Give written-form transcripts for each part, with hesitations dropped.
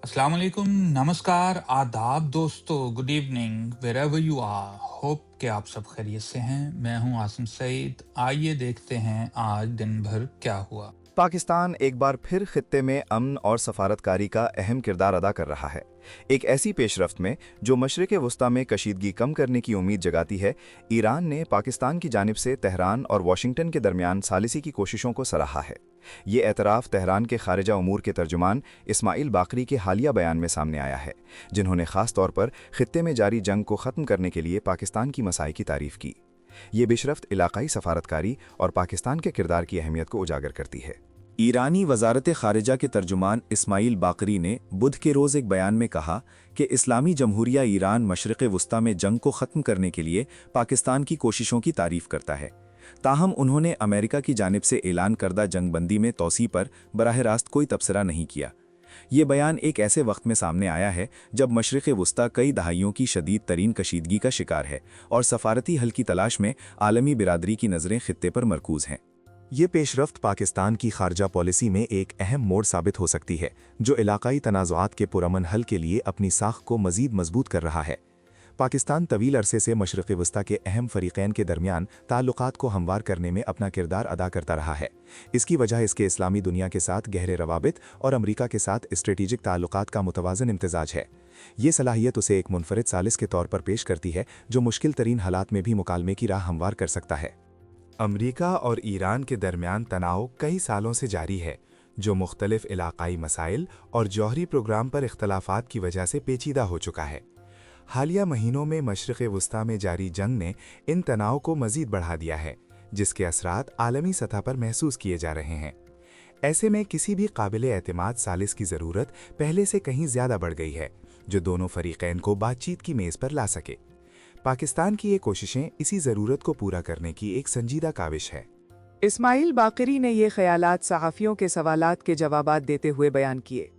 अस्सलाम वालेकुम, नमस्कार, आदाब दोस्तों, good evening wherever you are. Hope कि आप सब खैरियत से हैं। मैं हूं आसिम सईद। आइए देखते हैं आज दिन भर क्या हुआ। पाकिस्तान एक बार फिर खित्ते में अमन और सफारतकारी का अहम किरदार अदा कर रहा है। एक ऐसी पेशरफ्त में जो मशरिक़ वस्ता में कशीदगी कम करने की उम्मीद जगाती है, ईरान ने पाकिस्तान की जानिब से तेहरान और वाशिंगटन के दरमियान सालिसी की कोशिशों को सराहा है। ये एतराफ़ तेहरान के खारिजा उमूर के तर्जुमान इस्माइल बाकरी के हालिया बयान में सामने आया है, जिन्होंने ख़ास तौर पर खित्ते में जारी जंग को ख़त्म करने के लिए पाकिस्तान की मसाई की तारीफ़ की। ये बेशरफ्त इलाकाई सफारतकारी और पाकिस्तान के किरदार की अहमियत को उजागर करती है। ईरानी वजारत खारिजा के तर्जुमान इस्माइल बाकरी ने बुध के रोज़ एक बयान में कहा कि इस्लामी जमहूरिया ईरान मशरिक़ वस्ता में जंग को ख़त्म करने के लिए पाकिस्तान की कोशिशों की तारीफ़ करता है। ताहम उन्होंने अमेरिका की जानिब से ऐलान करदा जंगबंदी में तोसी पर बराह रास्त कोई तबसरा नहीं किया। ये बयान एक ऐसे वक्त में सामने आया है जब मशरिक़ वस्ता कई दहाइयों की शदीद तरीन कशीदगी का शिकार है और सफारती हल की तलाश में आलमी बिरादरी की नज़रें खित्ते पर मरकूज़ हैं। ये पेशरफ्त पाकिस्तान की खारजा पॉलिसी में एक अहम मोड़ साबित हो सकती है, जो इलाकाई तनाज़ुआत के पुरअमन हल के लिए अपनी साख को मज़ीद मजबूत कर रहा है। पाकिस्तान तवील अरसे से मशरिक़ वस्ता के अहम फ़रीक़ैन के दरमियान ताल्लुक़ात को हमवार करने में अपना किरदार अदा करता रहा है। इसकी वजह इसके इस्लामी दुनिया के साथ गहरे रवाबित और अमरीका के साथ स्ट्रेटिजिक ताल्लुक़ात का मुतवाज़न इम्तिज़ाज है। ये सलाहियत उसे एक मुनफरिद सालिस के तौर पर पेश करती है, जो मुश्किल तरीन हालात में भी मुकालमे की राह हमवार कर सकता है। अमरीका और ईरान के दरमियान तनाव कई सालों से जारी है, जो मुख्तलिफ इलाकाई मसाइल और जौहरी प्रोग्राम पर इख्तलाफात की वजह से पेचीदा हो चुका है। हालिया महीनों में मशरिक़ वस्ता में जारी जंग ने इन तनाव को मज़ीद बढ़ा दिया है, जिसके असरात आलमी सतह पर महसूस किए जा रहे हैं। ऐसे में किसी भी काबिल एतमाद सालिस की ज़रूरत पहले से कहीं ज़्यादा बढ़ गई है, जो दोनों फ़रीक़ैन को बातचीत की मेज़ पर ला सके। पाकिस्तान की ये कोशिशें इसी ज़रूरत को पूरा करने की एक संजीदा काविश है। इस्माइल बाकरी ने ये ख़यालात सहाफ़ियों के सवालात के जवाबात देते हुए बयान किए।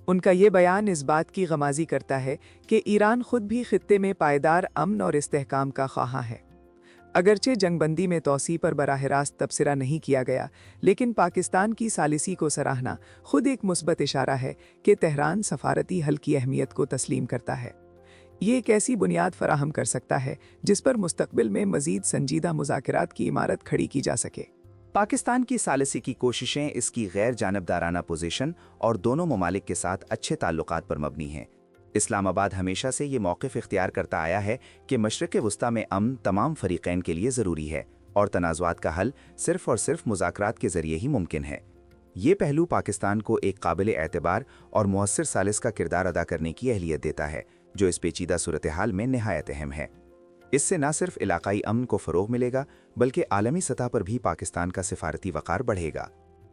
उनका ये बयान इस बात की गमाज़ी करता है कि ईरान खुद भी खित्ते में पायदार अमन और इस्तेहकाम का ख्वाहां है। अगरचे जंगबंदी में तौसी पर बराह रास्त तबसरा नहीं किया गया, लेकिन पाकिस्तान की सालिसी को सराहना खुद एक मुस्बत इशारा है कि तेहरान सफारती हल की अहमियत को तस्लीम करता है। ये एक ऐसी बुनियाद फराहम कर सकता है जिस पर मुस्तकबिल में मज़ीद संजीदा मुज़ाकरात की इमारत खड़ी की जा सके। पाकिस्तान की सालिसी की कोशिशें इसकी गैर जानबदाराना पोजीशन और दोनों ममालिक के साथ अच्छे ताल्लुकात पर मबनी हैं। इस्लामाबाद हमेशा से ये मौक़िफ़ इख्तियार करता आया है कि मशरिक़ वस्ता में अमन तमाम फ़रीक़ैन के लिए ज़रूरी है और तनाज़ुआत का हल सिर्फ़ और सिर्फ मुज़ाकरात के ज़रिए ही मुमकिन है। ये पहलू पाकिस्तान को एक काबिल एतबार और मुअस्सिर सालिस का किरदार अदा करने की अहलियत देता है, जो इस पेचीदा सूरत हाल में नहायत अहम है। इससे न सिर्फ इलाकाई अमन को फ़रोग़ मिलेगा, बल्कि आलमी सतह पर भी पाकिस्तान का सिफारती वक़ार बढ़ेगा।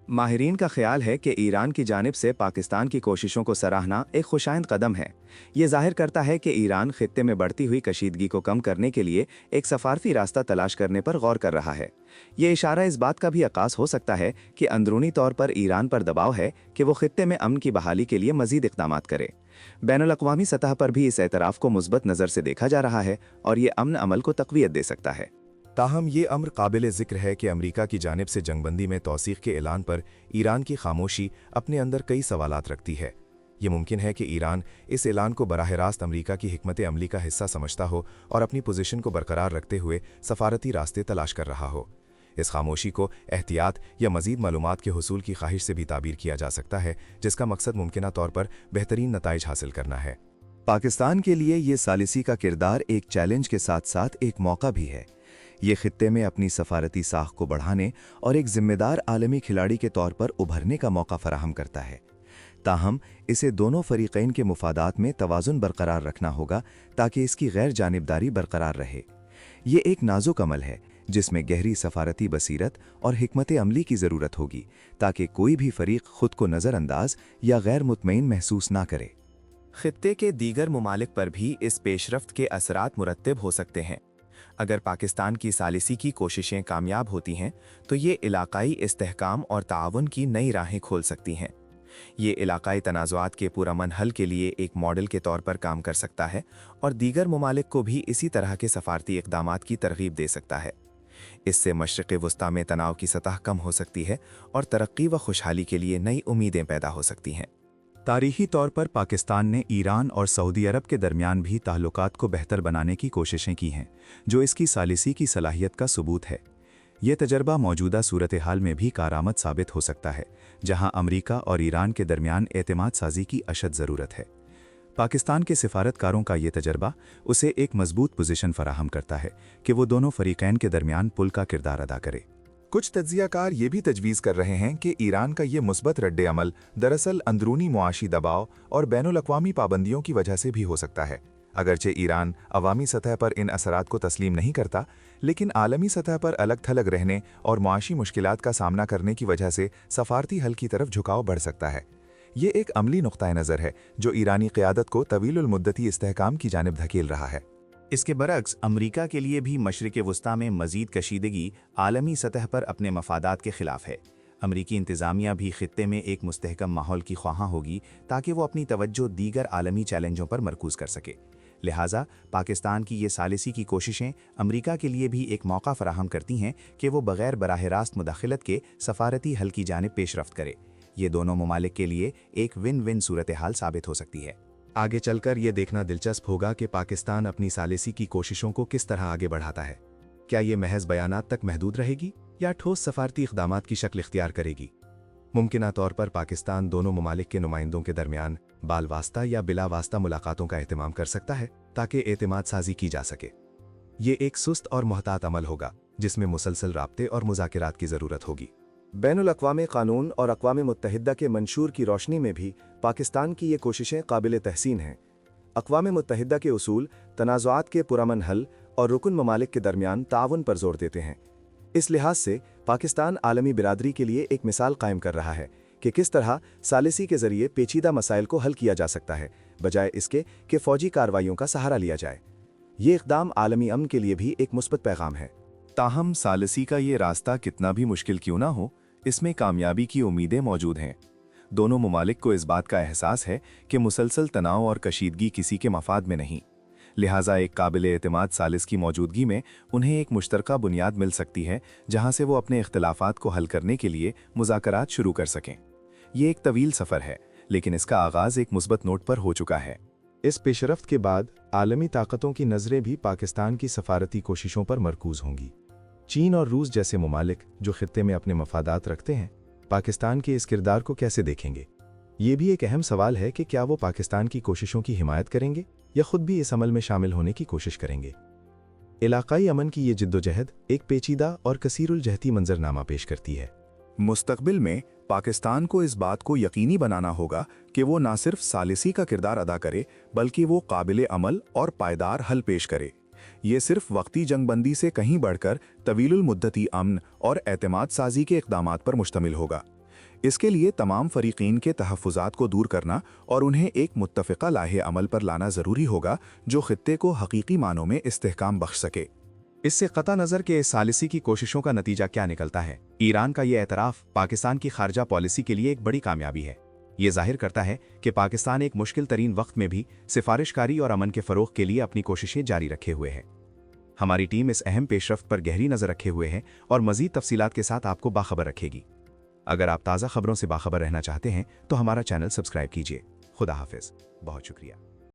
माहिरीन का ख्याल है कि ईरान की जानिब से पाकिस्तान की कोशिशों को सराहना एक खुशाइंद कदम है। ये ज़ाहिर करता है कि ईरान खित्ते में बढ़ती हुई कशीदगी को कम करने के लिए एक सफारती रास्ता तलाश करने पर गौर कर रहा है। ये इशारा इस बात का भी अक्कास हो सकता है कि अंदरूनी तौर पर ईरान पर दबाव है कि वो खित्ते में अमन की बहाली के लिए मज़ीद इक़दामात करे। बैनुल-अक़वामी सतह पर भी इस एतराफ़ को मुस्बत नज़र से देखा जा रहा है और ये अमन अमल को तक़वियत दे सकता है। ताहम ये अम्र काबिल ज़िक्र है कि अमरीका की जानिब से जंगबंदी में तौसीक़ के ऐलान पर ईरान की खामोशी अपने अंदर कई सवालात रखती है। ये मुमकिन है कि ईरान इस ऐलान को बराह रास्त अमरीका की हिकमत अमली का हिस्सा समझता हो और अपनी पोजीशन को बरकरार रखते हुए सफारती रास्ते तलाश कर रहा हो। इस खामोशी को एहतियात या मज़ीद मालूमात के हुसूल की ख्वाहिश से भी ताबीर किया जा सकता है, जिसका मकसद मुमकिना तौर पर बेहतरीन नताइज हासिल करना है। पाकिस्तान के लिए ये सालिसी का किरदार एक चैलेंज के साथ साथ एक मौका भी है। ये खित्ते में अपनी सफारती साख को बढ़ाने और एक जिम्मेदार आलमी खिलाड़ी के तौर पर उभरने का मौका फराहम करता है। ताहम इसे दोनों फ़रीक़ैन के मुफादात में तवाज़ुन बरकरार रखना होगा ताकि इसकी गैर जानिबदारी बरकरार रहे। ये एक नाजुक अमल है जिसमें गहरी सफारती बसीरत और हिकमत अमली की ज़रूरत होगी, ताकि कोई भी फ़रीक़ खुद को नज़रअंदाज या गैर मुतमईन महसूस ना करे। खित्ते के दीगर ममालिक पर भी इस पेशरफ्त के असरात मुरत्तब हो सकते हैं। अगर पाकिस्तान की सालिसी की कोशिशें कामयाब होती हैं तो ये इलाकाई इस्तेहकाम और ताआवुन की नई राहें खोल सकती हैं। ये इलाकाई तनाज़ुआत के पुरअमन हल के लिए एक मॉडल के तौर पर काम कर सकता है और दीगर ममालिक को भी इसी तरह के सफारती इक़दामात की तरगीब दे सकता है। इससे मशरिक़ वस्ता में तनाव की सतह कम हो सकती है और तरक्की व खुशहाली के लिए नई उम्मीदें पैदा हो सकती हैं। तारीखी तौर पर पाकिस्तान ने ईरान और सऊदी अरब के दरमियान भी ताल्लुकात को बेहतर बनाने की कोशिशें की हैं, जो इसकी सालिसी की सलाहियत का सबूत है। ये तजर्बा मौजूदा सूरत हाल में भी कारआमद साबित हो सकता है, जहां अमरीका और ईरान के दरमियान एतमाद साजी की अशद ज़रूरत है। पाकिस्तान के सिफारतकारों का ये तजर्बा उसे एक मजबूत पोजीशन फराहम करता है कि वो दोनों फरीकैन के दरमियान पुल का किरदार अदा करे। कुछ तज्जियाकार ये भी तजवीज़ कर रहे हैं कि ईरान का ये मुस्बत रद्द अमल दरअसल अंदरूनी मुआशी दबाव और बैनुल-अक़वामी पाबंदियों की वजह से भी हो सकता है। अगरचे ईरान अवामी सतह पर इन असरात को तस्लीम नहीं करता, लेकिन आलमी सतह पर अलग थलग रहने और मुआशी मुश्किलात का सामना करने की वजह से सफारती हल की तरफ झुकाव बढ़ सकता है। ये एक अमली नुक्ता नज़र है जो ईरानी क़यादत को तवीलुल मुद्दती इस्तेहकाम की जानिब धकेल रहा है। इसके बरक्स अमरीका के लिए भी मशरिक़ वस्ता में मज़ीद कशीदगी आलमी सतह पर अपने मफादात के ख़िलाफ़ है। अमरीकी इंतज़ामिया भी ख़ित्ते में एक मुस्तहकम माहौल की ख्वाहां होगी ताकि वो अपनी तवज्जो दीगर आलमी चैलेंजों पर मरकूज़ कर सके। लिहाजा पाकिस्तान की ये सालिसी की कोशिशें अमरीका के लिए भी एक मौका फ़राहम करती हैं कि वो बग़ैर बराह रास्त मुदाखलत के सफ़ारती हल की जानिब पेशरफ्त करे। ये दोनों ममालिक के लिए एक विन विन सूरत हाल साबित हो सकती है। आगे चलकर ये देखना दिलचस्प होगा कि पाकिस्तान अपनी सालिसी की कोशिशों को किस तरह आगे बढ़ाता है। क्या ये महज बयानात तक महदूद रहेगी या ठोस सफारती इक़दामात की शक्ल इख्तियार करेगी? मुमकिना तौर पर पाकिस्तान दोनों ममालिक के नुमाइंदों के दरमियान बाल वास्ता या बिला वास्ता मुलाकातों का एहतमाम कर सकता है ताकि एतमाद साजी की जा सके। ये एक सुस्त और मोहतात अमल होगा जिसमें मुसलसल राब्ते और मुज़ाकिरात की ज़रूरत होगी। बैनुल-अक़वामी क़ानून और अक़वाम मुत्तहिदा के मंशूर की रोशनी में भी पाकिस्तान की ये कोशिशें काबिल तहसीन हैं। अक़वाम मुत्तहिदा के उसूल तनाज़ुआत के पुरअमन हल और रुकन ममालिक के दरमियान ताउन पर जोर देते हैं। इस लिहाज से पाकिस्तान आलमी बिरादरी के लिए एक मिसाल कायम कर रहा है कि किस तरह सालिसी के ज़रिए पेचीदा मसाइल को हल किया जा सकता है, बजाय इसके कि फ़ौजी कार्रवाइयों का सहारा लिया जाए। ये इक़दाम आलमी अमन के लिए भी एक मुस्बत पैगाम है। ताहम सालिसी का ये रास्ता कितना भी मुश्किल क्यों ना हो, इसमें कामयाबी की उम्मीदें मौजूद हैं। दोनों ममालिक को इस बात का एहसास है कि मुसलसल तनाव और कशीदगी किसी के मफाद में नहीं, लिहाजा एक काबिल एतमाद सालिस की मौजूदगी में उन्हें एक मुश्तरका बुनियाद मिल सकती है जहां से वो अपने इख्तिलाफात को हल करने के लिए मुज़ाकरात शुरू कर सकें। ये एक तवील सफ़र है, लेकिन इसका आगाज़ एक मुस्बत नोट पर हो चुका है। इस पेशरफ्त के बाद आलमी ताकतों की नज़रें भी पाकिस्तान की सफारती कोशिशों पर मरकूज़ होंगी। चीन और रूस जैसे ममालिक जो खित्ते में अपने मफादात रखते हैं, पाकिस्तान के इस किरदार को कैसे देखेंगे? ये भी एक अहम सवाल है कि क्या वो पाकिस्तान की कोशिशों की हिमायत करेंगे या खुद भी इस अमल में शामिल होने की कोशिश करेंगे। इलाकाई अमन की ये जिद्दोजहद एक पेचीदा और कसीरुल जहती मंजरनामा पेश करती है। मुस्तकबिल में पाकिस्तान को इस बात को यकीनी बनाना होगा कि वो न सिर्फ सालिसी का किरदार अदा करे, बल्कि वो काबिल अमल और पायदार हल पेश करे। ये सिर्फ वक्ती जंगबंदी से कहीं बढ़कर तवीलुल मुद्दती अमन और एतमाद साजी के इक़दामात पर मुश्तमिल होगा। इसके लिए तमाम फरीकीन के तहफ़्फ़ुज़ात को दूर करना और उन्हें एक मुत्तफ़िक़ा लाहे अमल पर लाना ज़रूरी होगा जो खित्ते को हकीकी मानों में इस्तेहकाम बख्श सके। इससे क़ता नज़र के सालिसी की कोशिशों का नतीजा क्या निकलता है, ईरान का ये एतराफ़ पाकिस्तान की खारजा पॉलिसी के लिए एक बड़ी कामयाबी है। ये ज़ाहिर करता है कि पाकिस्तान एक मुश्किल तरीन वक्त में भी सिफारिशकारी और अमन के फ़रोग़ के लिए अपनी कोशिशें जारी रखे हुए है। हमारी टीम इस अहम पेशरफ्त पर गहरी नज़र रखे हुए है और मज़ीद तफसीलात के साथ आपको बाखबर रखेगी। अगर आप ताज़ा खबरों से बाखबर रहना चाहते हैं तो हमारा चैनल सब्सक्राइब कीजिए। खुदा हाफिज़। बहुत शुक्रिया।